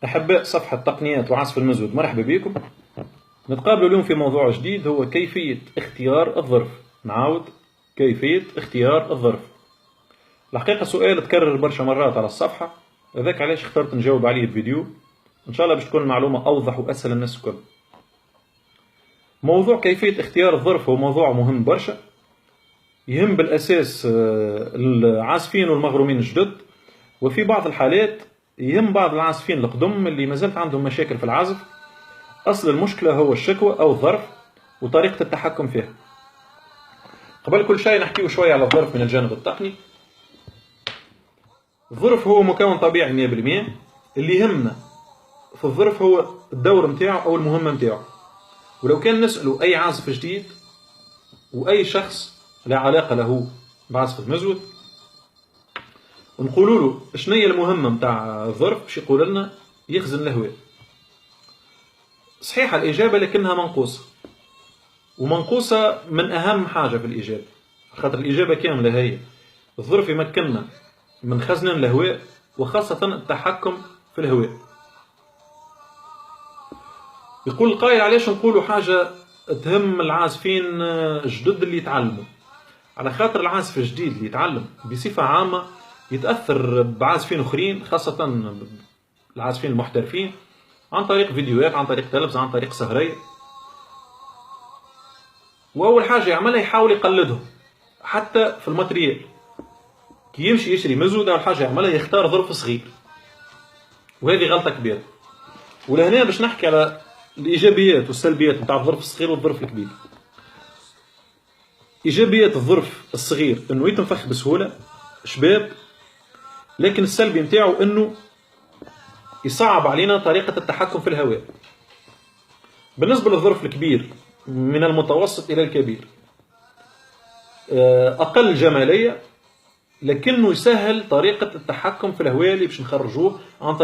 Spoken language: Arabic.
أحباء صفحة تقنيات وعزف المزود، مرحبا بكم. نتقابلوا اليوم في موضوع جديد، هو كيفية اختيار الظرف. نعاود، كيفية اختيار الظرف. الحقيقة سؤال تكرر برشا مرات على الصفحة، هذاك علاش اخترت نجاوب عليه بفيديو، إن شاء الله باش تكون المعلومة أوضح وأسهل للناس الكل. موضوع كيفية اختيار الظرف هو موضوع مهم برشا، يهم بالأساس العازفين والمغرومين الجدد، وفي بعض الحالات يهم بعض العازفين القدم اللي مازالت عندهم مشاكل في العزف. أصل المشكلة هو الشكوى أو الظرف وطريقة التحكم فيها. قبل كل شيء نحكيه شوية على الظرف من الجانب التقني. الظرف هو مكون طبيعي 100%. اللي يهمنا في الظرف هو الدور متاعه أو المهمة متاعه. ولو كان نسأله أي عازف جديد وأي شخص لا علاقة له بعزف المزود ونقولوا له شنية المهمة متاع الظرف، باش يقول لنا يخزن الهواء. صحيحة الإجابة لكنها منقوصة، ومنقوصة من أهم حاجة في الإجابة، خاطر الإجابة كاملة هي الظرف يمكننا من خزن الهواء وخاصة التحكم في الهواء. يقول القائل علاش نقولوا حاجة تهم العازفين الجدد اللي يتعلموا؟ على خاطر العازف الجديد اللي يتعلم بصفة عامة يتأثر بعازفين أخرين، خاصة العازفين المحترفين، عن طريق فيديوهات، عن طريق تلفزة، عن طريق سهرية. وأول حاجة يعملها يحاول يقلدهم حتى في الماتريال. كي يمشي يشري مزود أول حاجة يعملها يختار ظرف صغير، وهذه غلطة كبيرة. ولهنا باش نحكي على الإيجابيات والسلبيات نتاع الظرف الصغير والظرف الكبير. إيجابيات الظرف الصغير إنه يتنفخ بسهولة شباب، لكن السلبي نتاعو إنه يصعب علينا طريقة التحكم في الهواء. بالنسبة للظرف الكبير من المتوسط إلى الكبير أقل جمالية، لكنه يسهل طريقة التحكم في الهواء اللي باش نخرجوه عن طريق